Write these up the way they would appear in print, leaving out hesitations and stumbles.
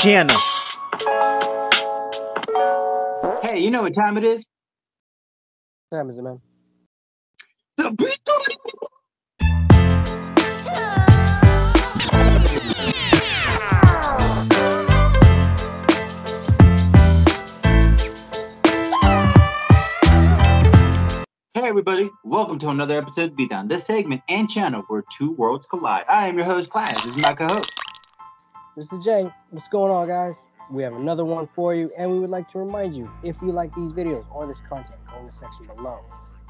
channel. Hey, you know what time it is? What time is it, man? The beat. Hey everybody, welcome to another episode of Beatdown, this segment and channel where two worlds collide. I am your host, Class. This is my co-host. This is Jay. What's going on, guys? We have another one for you, and we would like to remind you, if you like these videos or this content, go in the section below.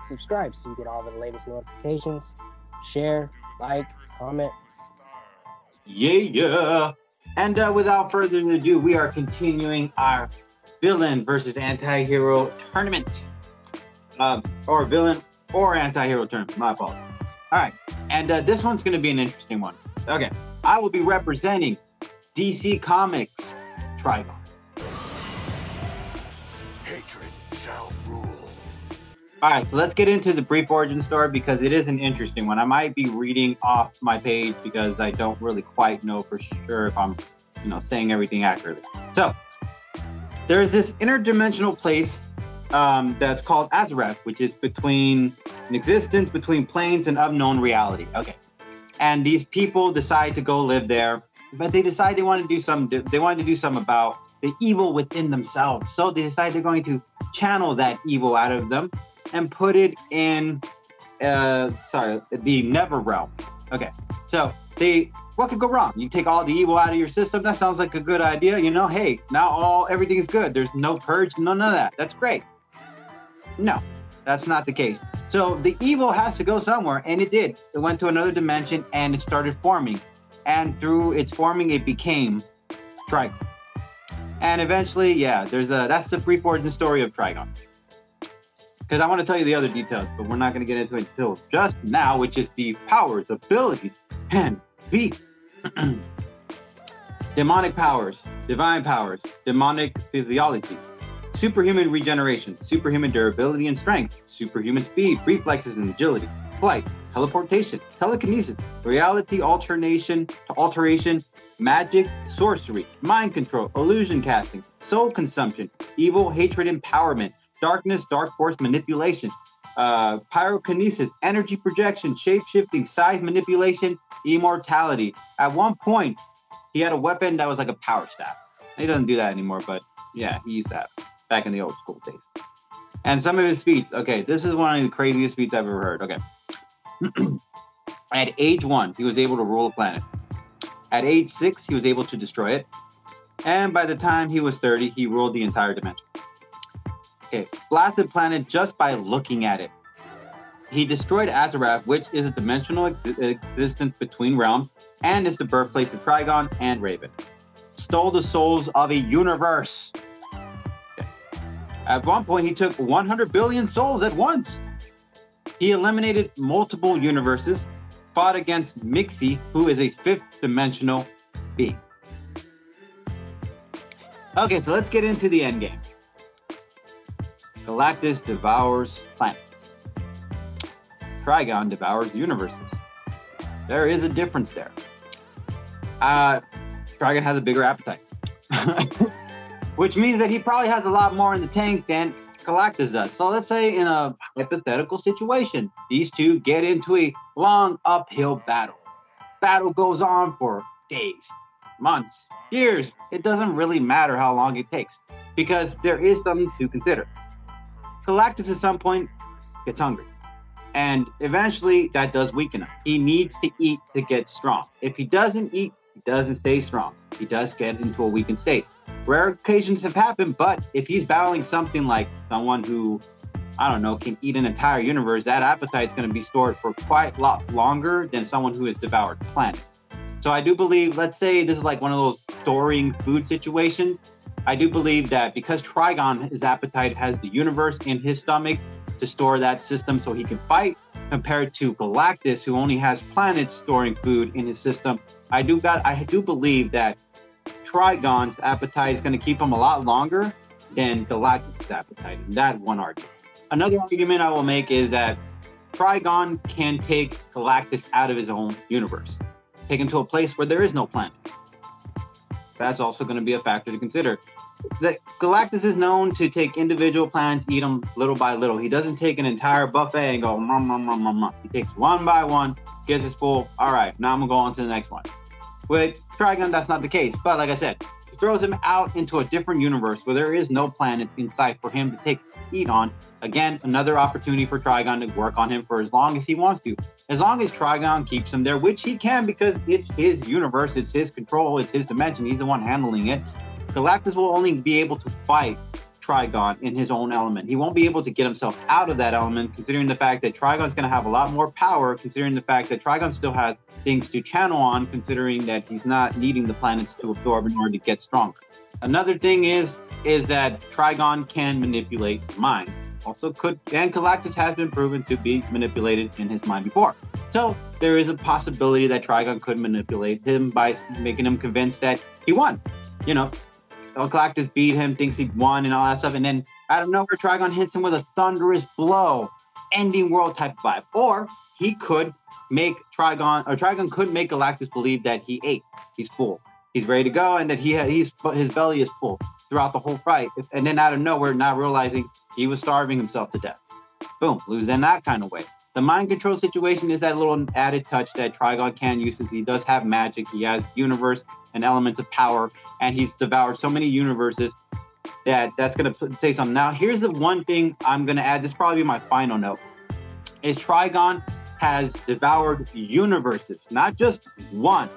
Subscribe so you get all the latest notifications. Share, like, comment. Yeah. And without further ado, we are continuing our villain versus anti-hero tournament. Or villain or anti-hero tournament, my fault. All right, and this one's going to be an interesting one. Okay, I will be representing DC Comics Trigon. Hatred shall rule. All right, so let's get into the brief origin story because it is an interesting one. I might be reading off my page because I don't really quite know for sure if I'm, saying everything accurately. So there's this interdimensional place that's called Azarath, which is between an existence between planes and unknown reality. Okay, and these people decide to go live there, but they decide they want to do something. They wanted to do something about the evil within themselves. So they decide they're going to channel that evil out of them and put it in, the Never realm. Okay, so what could go wrong? You take all the evil out of your system. That sounds like a good idea. Hey, now everything is good. There's no purge, none of that. That's great. No, that's not the case. So the evil has to go somewhere, and it did. It went to another dimension, and it started forming. And through its forming, it became Trigon. And eventually, that's the brief origin story of Trigon. Because I want to tell you the other details, but we're not going to get into it until just now, which is the powers, abilities, and beat. Demonic powers, divine powers, demonic physiology, superhuman regeneration, superhuman durability and strength, superhuman speed, reflexes and agility, flight, teleportation, telekinesis, reality alteration, magic, sorcery, mind control, illusion casting, soul consumption, evil, hatred, empowerment, darkness, dark force manipulation, pyrokinesis, energy projection, shape-shifting, size manipulation, immortality. At one point, he had a weapon that was like a power staff. He doesn't do that anymore, but yeah, he used that back in the old school days. And some of his feats. Okay, this is one of the craziest feats I've ever heard. Okay. At age 1, he was able to rule a planet. At age 6, he was able to destroy it. And by the time he was 30, he ruled the entire dimension. Okay, blasted planet just by looking at it. He destroyed Azarath, which is a dimensional existence between realms, and is the birthplace of Trigon and Raven. Stole the souls of a universe. Okay. At one point, he took 100 billion souls at once. He eliminated multiple universes, fought against Mixie, who is a 5th dimensional being. Okay, so let's get into the end game. Galactus devours planets. Trigon devours universes. There is a difference there. Trigon has a bigger appetite. Which means that he probably has a lot more in the tank than Galactus does. So let's say in a hypothetical situation, these two get into a long uphill battle. Battle goes on for days, months, years. It doesn't really matter how long it takes because there is something to consider. Galactus at some point gets hungry. And eventually that does weaken him. He needs to eat to get strong. If he doesn't eat, he doesn't stay strong. He does get into a weakened state. Rare occasions have happened, but if he's battling something like someone who, can eat an entire universe, that appetite is going to be stored for quite a lot longer than someone who has devoured planets. So I do believe, let's say this is like one of those storing food situations. I do believe that because Trigon, his appetite has the universe in his stomach to store that system so he can fight, compared to Galactus, who only has planets storing food in his system. I do believe that Trigon's appetite is going to keep him a lot longer than Galactus' appetite. And that one argument. Another argument I will make is that Trigon can take Galactus out of his own universe, take him to a place where there is no planet. That's also going to be a factor to consider. The Galactus is known to take individual planets, eat them little by little. He doesn't take an entire buffet and go, mum, mum, mum, mum, mum. He takes one by one, gets his full. All right, now I'm going to go on to the next one. With Trigon, that's not the case. But like I said, it throws him out into a different universe where there is no planet in sight for him to eat on. Again, another opportunity for Trigon to work on him for as long as he wants to. As long as Trigon keeps him there, which he can because it's his universe, it's his control, it's his dimension, he's the one handling it. Galactus will only be able to fight Trigon in his own element. He won't be able to get himself out of that element, considering the fact that Trigon's going to have a lot more power, considering the fact that Trigon still has things to channel on, considering that he's not needing the planets to absorb in order to get stronger. Another thing is that Trigon can manipulate mind. Also could, and Galactus has been proven to be manipulated in his mind before. So there is a possibility that Trigon could manipulate him by making him convinced that he won. You know, Galactus beat him, thinks he won and all that stuff, and then out of nowhere, Trigon hits him with a thunderous blow, ending world type vibe. Or he could make Trigon could make Galactus believe that he ate, he's full, he's ready to go, and that his belly is full throughout the whole fight. And then out of nowhere, not realizing he was starving himself to death. Boom, lose in that kind of way. The mind control situation is that little added touch that Trigon can use since he does have magic. He has universe and elements of power, and he's devoured so many universes that's going to say something. Now, here's the one thing I'm going to add. This will probably be my final note. Is Trigon has devoured universes, not just 1,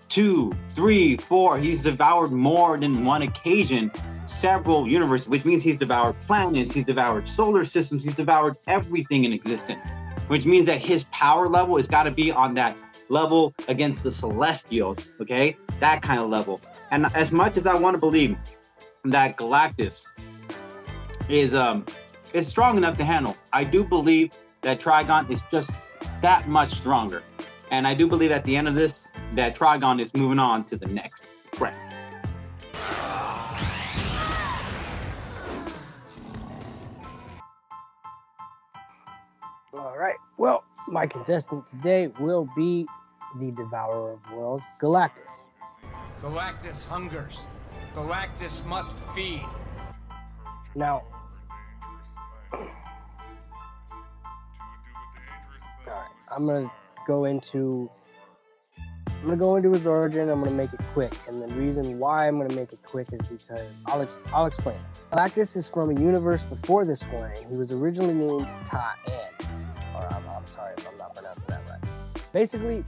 2, 3, 4. He's devoured more than one occasion, several universes, which means he's devoured planets, he's devoured solar systems, he's devoured everything in existence, which means that his power level has got to be on that level against the Celestials, okay? That kind of level. And as much as I want to believe that Galactus is strong enough to handle, I do believe that Trigon is just that much stronger. And I do believe at the end of this, that Trigon is moving on to the next threat. All right. Well, my contestant today will be the Devourer of Worlds, Galactus. Galactus hungers. Galactus must feed. Now, all right, I'm gonna go into his origin. I'm gonna make it quick, and the reason why I'm gonna make it quick is because I'll explain. Galactus is from a universe before this one, and he was originally named Ta-An. I'm sorry if I'm not pronouncing that right. Basically,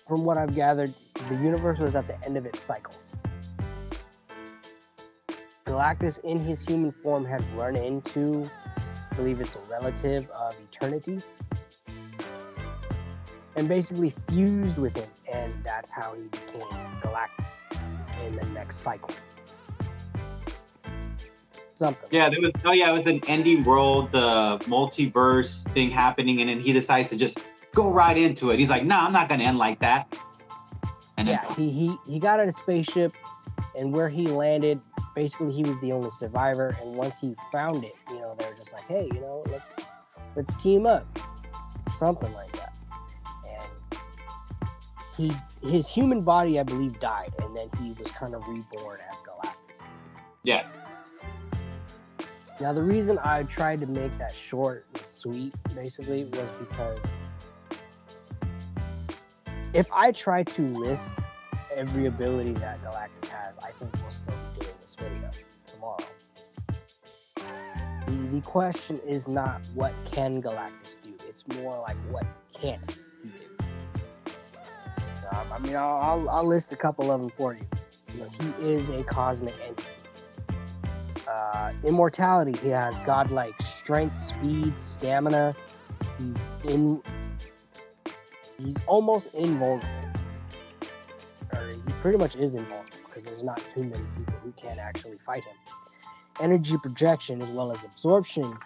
from what I've gathered, the universe was at the end of its cycle. Galactus, in his human form, had run into, I believe it's a relative of Eternity, and basically fused with him, and that's how he became Galactus in the next cycle. Something. Yeah, it was an ending world, multiverse thing happening, and then he decides to just go right into it. He's like, "No, I'm not gonna end like that." And yeah, he got in a spaceship, and where he landed, basically he was the only survivor. And once he found it, they were just like, "Hey, let's team up," something like that. And his human body, I believe, died, and then he was kind of reborn as Galactus. Yeah. Now, the reason I tried to make that short and sweet, basically, was because if I try to list every ability that Galactus has, I think we'll still be doing this video tomorrow. The question is not what can Galactus do, it's more like what can't he do. I'll list a couple of them for you. He is a cosmic entity. Immortality, he has godlike strength, speed, stamina. He's almost invulnerable. Or he pretty much is invulnerable because there's not too many people who can actually fight him. Energy projection as well as absorption,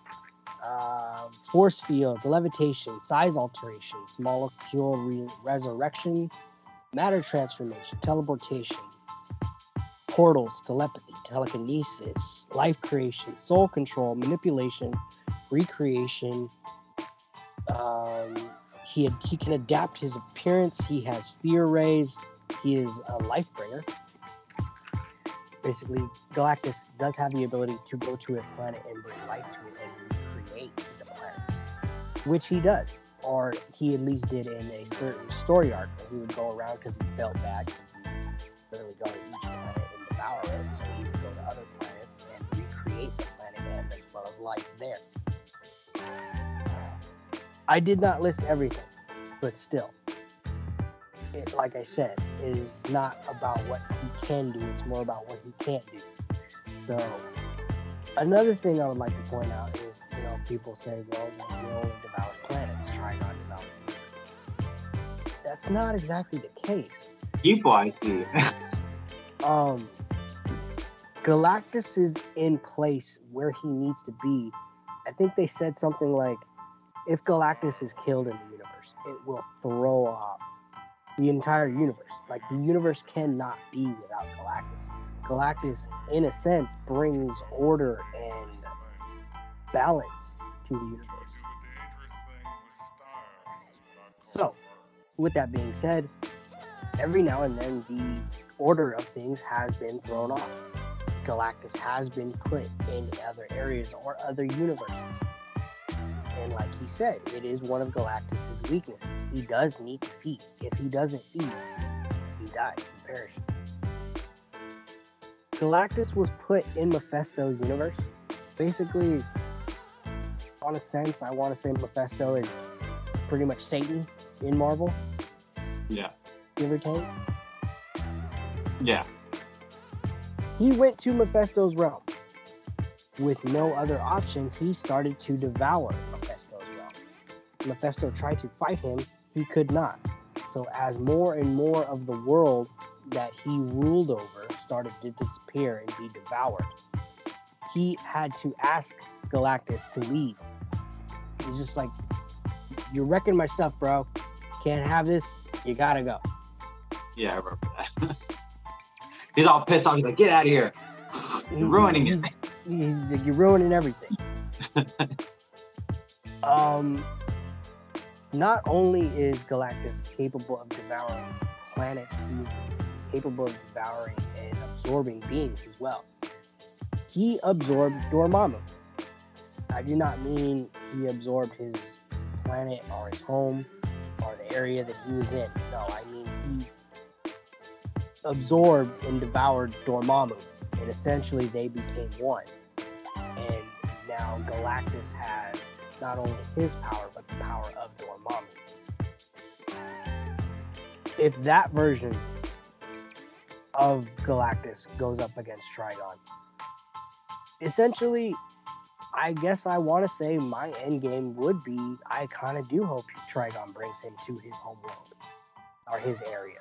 force fields, levitation, size alterations, molecule resurrection, matter transformation, teleportation, portals, telepathy, telekinesis, life creation, soul control, manipulation, recreation. He can adapt his appearance. He has fear rays, he is a life bringer. Basically, Galactus does have the ability to go to a planet and bring life to it and recreate the planet, which he does, or he at least did in a certain story arc. Where he would go around because he felt bad because he literally go to each planet and devour it, so he would go to other planets and recreate the planet and as well as life there. I did not list everything, but still, like I said, it is not about what he can do, it's more about what he can't do. So, another thing I would like to point out is, people say, well, he only devours planets, Trigon devours people. That's not exactly the case. People, I see. Galactus is in place where he needs to be. I think they said something like, if Galactus is killed in the universe, it will throw off the entire universe. Like, the universe cannot be without Galactus. Galactus, in a sense, brings order and balance to the universe. So, with that being said, every now and then the order of things has been thrown off. Galactus has been put in other areas or other universes. And like he said, it is one of Galactus's weaknesses. He does need to feed. If he doesn't feed, he dies, he perishes. Galactus was put in Mephisto's universe. Basically, on a sense, I want to say Mephisto is pretty much Satan in Marvel. Yeah. Give or take. Yeah. He went to Mephisto's realm. With no other option, he started to devour Mephisto's realm. Mephisto tried to fight him, he could not. So as more and more of the world that he ruled over started to disappear and be devoured, he had to ask Galactus to leave. He's just like, you're wrecking my stuff, bro. Can't have this. You gotta go. Yeah, I remember that. He's all pissed off. He's like, get out of here. You're ruining it. He's like, you're ruining everything. Not only is Galactus capable of devouring planets, he's capable of devouring and absorbing beings as well. He absorbed Dormammu. I do not mean he absorbed his planet or his home or the area that he was in. No, I mean he absorbed and devoured Dormammu, and essentially they became one. And now Galactus has not only his power, but the power of Dormammu. If that version of Galactus goes up against Trigon, essentially, I guess I want to say my end game would be, I kind of do hope Trigon brings him to his home world, or his area.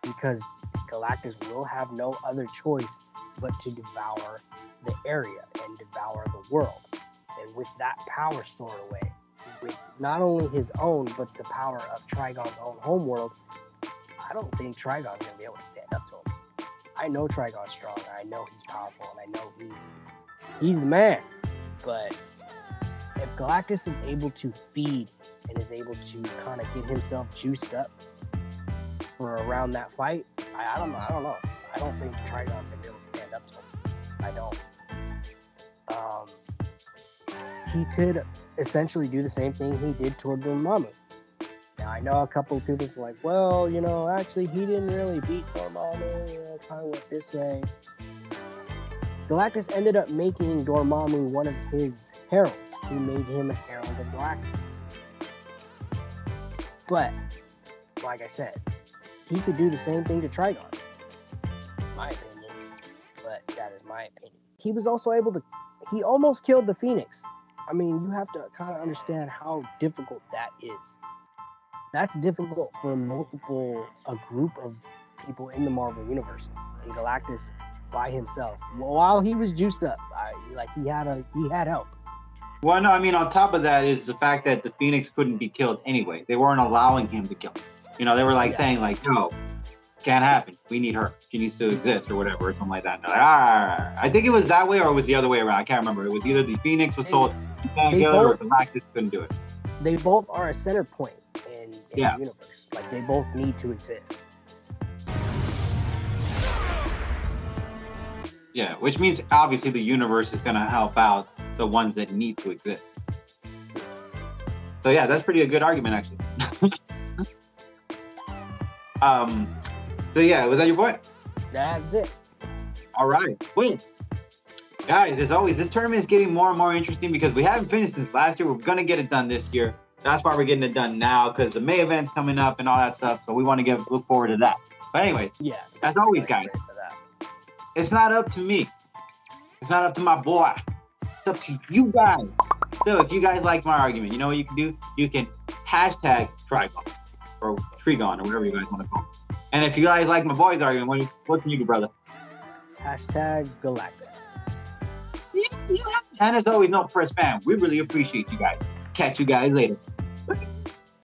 Because Galactus will have no other choice but to devour the area and devour the world. And with that power stored away, with not only his own, but the power of Trigon's own homeworld, I don't think Trigon's going to be able to stand up to him. I know Trigon's strong, I know he's powerful, and I know he's the man. But if Galactus is able to feed and is able to kind of get himself juiced up for around that fight, I don't know. I don't think Trigon's going to be able to stand up to him. I don't. He could essentially do the same thing he did toward Dormammu. Now, I know a couple of people are like, well, actually, he didn't really beat Dormammu. Kind of went this way. Galactus ended up making Dormammu one of his heralds. He made him a herald of Galactus. But, like I said, he could do the same thing to Trigon. My opinion. But that is my opinion. He was also able to... He almost killed the Phoenix. I mean, you have to kind of understand how difficult that is. That's difficult for a group of people in the Marvel Universe. And Galactus, by himself, while he was juiced up, he had help. Well, no, I mean, on top of that is the fact that the Phoenix couldn't be killed anyway. They weren't allowing him to kill him. They were saying no, can't happen. We need her. She needs to exist or whatever, or something like that. I think it was that way, or it was the other way around. I can't remember. It was either the Phoenix was told you can't kill her, or Galactus couldn't do it. They both are a center point in the universe. Like, they both need to exist. Yeah, which means obviously the universe is gonna help out the ones that need to exist. So yeah, that's pretty a good argument actually. So yeah, was that your point? That's it. All right. Well, guys, as always, this tournament is getting more and more interesting because we haven't finished since last year. We're gonna get it done this year. That's why we're getting it done now because the May event's coming up and all that stuff. So we want to look forward to that. But anyways, Yeah. as always, guys, it's not up to me. It's not up to my boy. It's up to you guys. So if you guys like my argument, you know what you can do? You can hashtag Trigon or Trigon or whatever you guys want to call it. And if you guys like my boy's argument, what can you do, brother? Hashtag Galactus. And as always, no press fan. We really appreciate you guys. Catch you guys later.